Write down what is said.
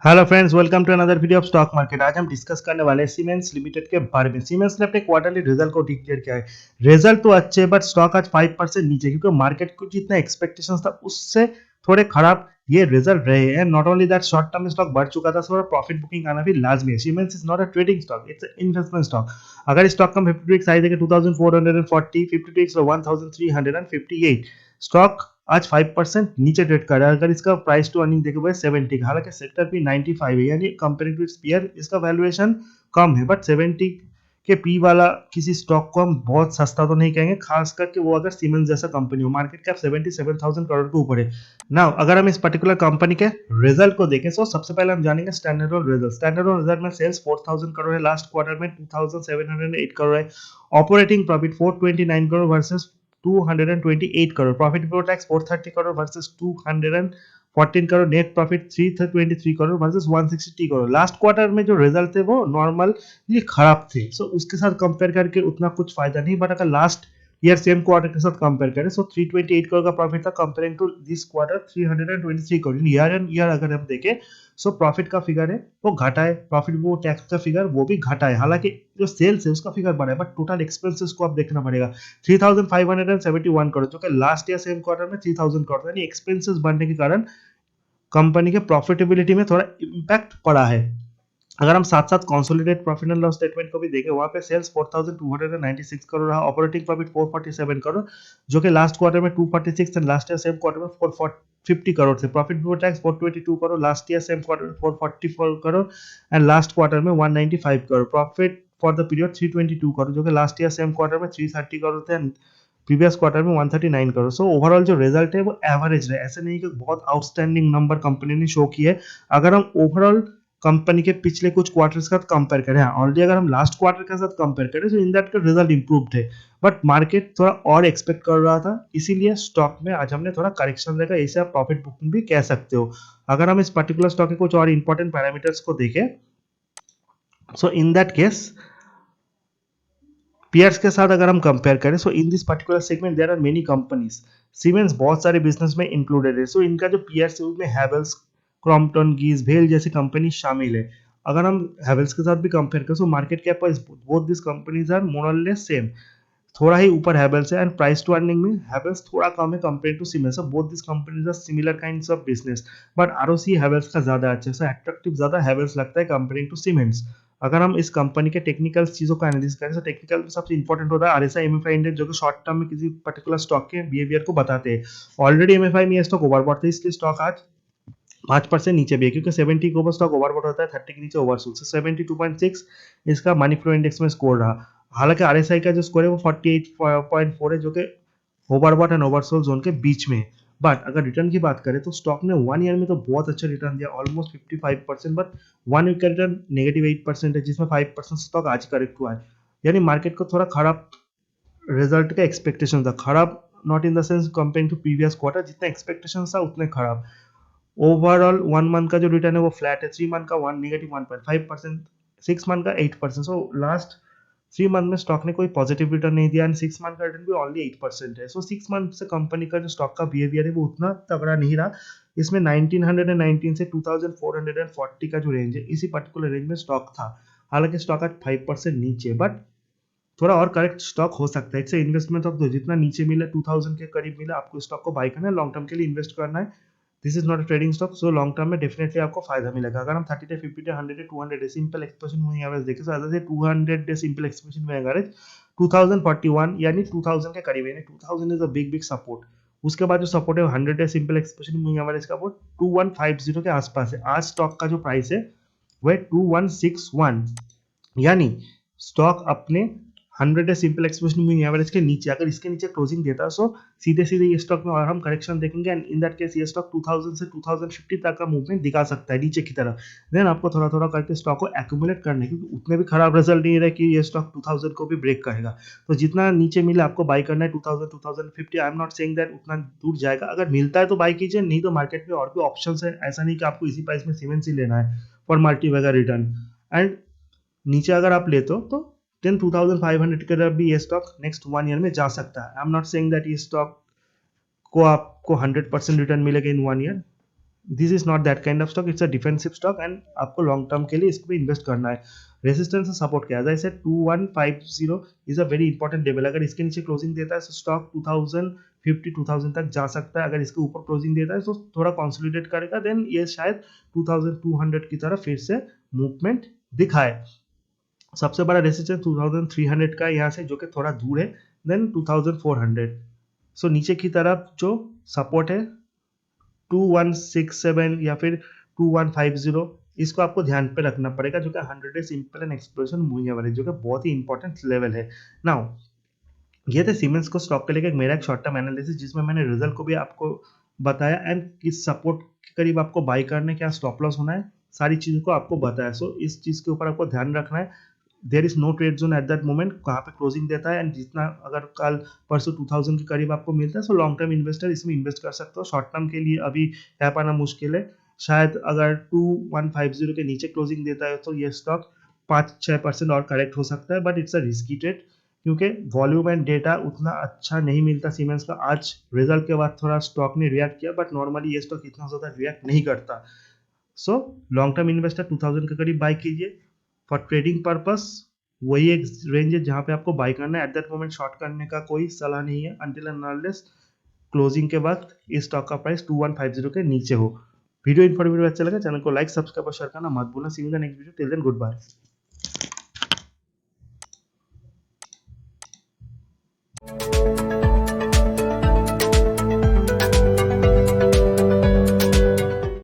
Hello friends, welcome to another video of stock market. आज हम discuss करने वाले हैं सीमेंस लिमिटेड के बारे में। सीमेंस ने अपने क्वार्टरली रिजल्ट को डिक्लेयर किया है। रिजल्ट तो अच्छे हैं, बट स्टॉक आज 5% नीचे, क्योंकि मार्केट को जितना एक्सपेक्टेशंस था उससे थोड़े खराब ये रिजल्ट रहे हैं। Not only that, short term में स्टॉक बढ़ चुका था, थोड़ा प्रॉफिट बुकिंग आना भी लाजमी है। Siemens is not a trading stock, it's investment stock. अगर स्टॉक का 50 वीक्स आई देखे 2440, 50 वीक्स 1358, स्टॉक आज 5% नीचे ट्रेड कर रहा है। अगर इसका प्राइस टू अर्निंग देखे 70 का, हालांकि सेक्टर भी 95 है, यानी कंपेयर टू इट्स पीयर इसका वैल्यूएशन कम है, बट 70 के पी वाला किसी स्टॉक को हम बहुत सस्ता तो नहीं कहेंगे, खास करके वो अगर सीमेंस जैसा कंपनी हो। मार्केट कैप 77,000 करोड़ के ऊपर है। नाउ अगर हम इस पर्टिकुलर कंपनी के रिजल्ट को देखें तो सबसे पहले हम जानेंगे स्टैंडर्ड रिजल्ट। स्टैंडर्ड रिजल्ट में सेल्स 4,000 करोड़ है, लास्ट क्वार्टर में 2,708 करोड़ है। Operating profit 429 crore versus 228 crore. Profit before tax 430 crore versus 214 crore. Net profit 323 crore versus 160 crore. Last quarter में जो रिजल्ट थे वो नॉर्मल ये खराब थे, सो उसके साथ कंपेयर करके उतना कुछ फायदा नहीं। बट अगर लास्ट ईयर सेम क्वार्टर के साथ कंपेयर करें, सो 328 करोड़ का प्रॉफिट था, comparing to this quarter 323 crore. Year and year अगर हम देखें, सो प्रॉफिट का फिगर है वो घटा है, प्रॉफिट वो टैक्स का फिगर वो भी घटा है। हालांकि जो सेल्स है उसका फिगर बढ़ा है, बट टोटल एक्सपेंसेस को आप देखना पड़ेगा। 3,571 करोड़, जो कि लास्ट ईयर सेम क्वार्टर में 3,000 करोड़, यानी एक्सपेंसेस बढ़ने के कारण कंपनी के प्रॉफिटेबिलिटी में थोड़ा इम्पैक्ट पड़ा है। अगर हम साथ साथ consolidate profit and loss statement को भी देखें, वहां पे सेल्स 4,296 करोड़ रहा, ऑपरेटिंग प्रॉफिट 447 करोड़, जो कि लास्ट क्वार्टर में 246 and last year same quarter में 450 करोड़ थे। Profit before tax 422 crore, last year same quarter में 444 करोड़ एंड लास्ट क्वार्टर में 195 crore. Profit for the period 322 crore, जो कि लास्ट ईयर सेम क्वार्टर में 330 करोड़ थे एंड प्रीवियस क्वार्टर में 139 करोड़। सो ओवरऑल जो रिजल्ट है वो एवरेज है, ऐसे नहीं कि बहुत आउटस्टैंडिंग नंबर कंपनी ने शो किया है। अगर हम ओवरऑल कंपनी के पिछले कुछ क्वार्टर्स का कंपेयर करें, ऑलरेडी अगर हम लास्ट क्वार्टर के साथ कंपेयर करें तो इन दैट का रिजल्ट इंप्रूव्ड है, बट मार्केट थोड़ा और एक्सपेक्ट कर रहा था, इसीलिए स्टॉक में आज हमने थोड़ा करेक्शन देखा। इसे आप प्रॉफिट बुकिंग भी कह सकते हो। अगर हम इस पर्टिकुलर स्टॉक के कुछ और इंपॉर्टेंट पैरामीटर्स को देखें, so in that case peers के साथ अगर हम कंपेयर करें, so in this particular segment there are many companies. Siemens बहुत सारे बिजनेस में इंक्लूडेड है, सो इनका जो पीयर्स है उसमें हैवेल्स, क्रॉम्पटन, गीज, भेल जैसी कंपनी शामिल है। अगर हम हैवेल्स के साथ भी कंपेयर करें, so market cap wise both this companies are more or less same. थोड़ा ही ऊपर हैवेल्स है, एंड प्राइस टू अर्निंग में हैवेल्स थोड़ा कम है compare to Siemens. Both this companies are similar kinds of business, but ROC Havells का ज्यादा अच्छा है, अट्रैक्टिव ज्यादा हैवेल्स लगता है कंपेयरिंग टू सीमेंस। अगर हम इस कंपनी के टेक्निकल चीजों का एनालिसिस करें, तो टेक्निकल में सबसे इंपॉर्टेंट होता है आरएसआई एमएफआई इंडेक्स, जो कि शॉर्ट टर्म में किसी पर्टिकुलर स्टॉक के बिहेवियर को बताते हैं। ऑलरेडी एमएफआई में ये स्टॉक ओवरबॉट था, इसलिए स्टॉक आज 5% नीचे भी है, क्योंकि 70 के ऊपर स्टॉक ओवरबॉट होता है, 30 के नीचे ओवरसोल्ड। से 72.6 इसका मनी फ्लो इंडेक्स में स्कोर रहा। हालांकि आरएसआई का जो स्कोर है वो 48.4 है, जो कि ओवरबॉट एंड ओवरसोल्ड जोन के बीच में है। बट अगर रिटर्न की बात करें तो स्टॉक ने 1 ईयर में तो बहुत अच्छा रिटर्न दिया, ऑलमोस्ट 55%, बट 1 वीक का रिटर्न -8% है, जिसमें 5% स्टॉक आज करेक्ट हुआ है। यानी मार्केट को थोड़ा खराब रिजल्ट का एक्सपेक्टेशन था, खराब not in the sense comparing to previous quarter, जितना एक्सपेक्टेशन था उतने खराब। ओवरऑल 1 मंथ का जो रिटर्न है वो फ्लैट है, 3 मंथ का -1.5%, 6 मंथ का 8%। सो लास्ट 3 मंथ में स्टॉक ने कोई पॉजिटिव रिटर्न नहीं दिया, एंड 6 मंथ का रिटर्न भी ओनली 8% है। सो 6 मंथ से कंपनी का जो स्टॉक का बिहेवियर है वो उतना तगड़ा नहीं रहा। इसमें 1919 से 2440 का जो रेंज है, इसी पर्टिकुलर रेंज में स्टॉक था। हालांकि स्टॉक आज 5% नीचे, बट थोड़ा और करेक्ट स्टॉक हो सकता है। इससे इन्वेस्टमेंट ऑफ जितना नीचे मिला 2000 के करीब मिला, आपको स्टॉक को बाय करना है, लॉन्ग टर्म के लिए इन्वेस्ट करना है। This is not a trading stock, so long term में डेफिनेटली आपको फायदा मिलेगा। अगर हम 30 day, 50 day, 100 day, 200 day simple expression moving average देखें, तो ऐसे 200 day simple expression moving average 2041 यानी 2000 के करीब है, यानी 2000 is a big big support. उसके बाद जो सपोर्ट है 100 day simple expression moving average का वो 2150 के आसपास है। आज स्टॉक का जो प्राइस है वह 2161, यानी स्टॉक अपने 100 day simple expression moving average के नीचे, अगर इसके नीचे क्लोजिंग देता है, सो सीधे सीधे ये स्टॉक में और हम करेक्शन देखेंगे, एंड इन दैट केस ये स्टॉक 2000 से 2050 तक का मूवमेंट दिखा सकता है नीचे की तरफ। देन आपको थोड़ा थोड़ा करके स्टॉक को एक्यूमुलेट करना है, क्योंकि उतने भी खराब रिजल्ट नहीं रहे कि ये स्टॉक 2000 को भी ब्रेक करेगा। तो जितना नीचे मिले आपको बाई करना है 2000, 2050। I am not saying that उतना दूर जाएगा, अगर मिलता है तो बाई कीजिए, नहीं तो मार्केट में और भी ऑप्शन है। ऐसा नहीं कि आपको इसी प्राइस में सीमेंस ही लेना है फॉर मल्टी वगैरह रिटर्न। एंड नीचे अगर आप लेते हो तो 10,500 की तरफ भी ये स्टॉक नेक्स्ट 1 ईयर में जा सकता है। I am not saying that ये स्टॉक को आपको 100% रिटर्न मिलेगा इन 1 year, this is not that kind of stock, it's a defensive stock and आपको लॉन्ग टर्म के लिए इसको भी इन्वेस्ट करना है। रेजिस्टेंस और सपोर्ट क्या है, 2150 is a very important level. अगर इसके नीचे क्लोजिंग देता है तो स्टॉक 2050 तक जा सकता है। अगर इसके ऊपर क्लोजिंग देता है तो थोड़ा कंसोलिडेट करेगा, देन ये शायद 2200 की तरफ फिर से मूवमेंट दिखाए। सबसे बड़ा रेजिस्टेंस 2300 का यहाँ से, जो कि थोड़ा दूर है, देन 2400। सो नीचे की तरफ जो सपोर्ट है 2167 या फिर 2150, इसको आपको ध्यान पे रखना पड़ेगा, जो कि 100 days simple and explosion moving average, जो कि बहुत ही इंपॉर्टेंट लेवल है। नाउ ये थे सीमेंस को स्टॉक के लेकर मेरा एक शॉर्ट टर्म एनालिसिस, जिसमें मैंने रिजल्ट को भी आपको बताया एंड किस सपोर्ट के करीब आपको बाई करना है, क्या स्टॉप लॉस होना है, सारी चीज़ों को आपको बताया। सो इस चीज़ के ऊपर आपको ध्यान रखना है। There is no trade zone at that moment, कहाँ पे क्लोजिंग देता है, एंड जितना अगर कल परसों 2000 के करीब आपको मिलता है, सो लॉन्ग टर्म इन्वेस्टर इसमें इन्वेस्ट कर सकते हो। शॉर्ट टर्म के लिए अभी यहाँ पाना मुश्किल है। शायद अगर 2150 के नीचे क्लोजिंग देता है तो ये स्टॉक 5-6% और करेक्ट हो सकता है, but it's a risky trade, क्योंकि वॉल्यूम एंड डेटा उतना अच्छा नहीं मिलता सीमेंस का। आज रिजल्ट के बाद थोड़ा स्टॉक ने रिएक्ट किया, बट नॉर्मली ये स्टॉक इतना ज़्यादा रिएक्ट नहीं करता। सो लॉन्ग टर्म इन्वेस्टर 2000 के करीब बाई कीजिए फॉर ट्रेडिंग पर्पस। वही एक रेंज है जहां पे आपको बाई करना है। एट दैट मोमेंट शॉर्ट करने का कोई सलाह नहीं है अंटिल एंड अनलेस क्लोजिंग के वक्त इस स्टॉक का प्राइस 2150 के नीचे हो। वीडियो इन्फॉर्मेटिव अच्छा लगा, चैनल को लाइक सब्सक्राइब और शेयर करना मत भूलना। See you in the next video, till then good bye.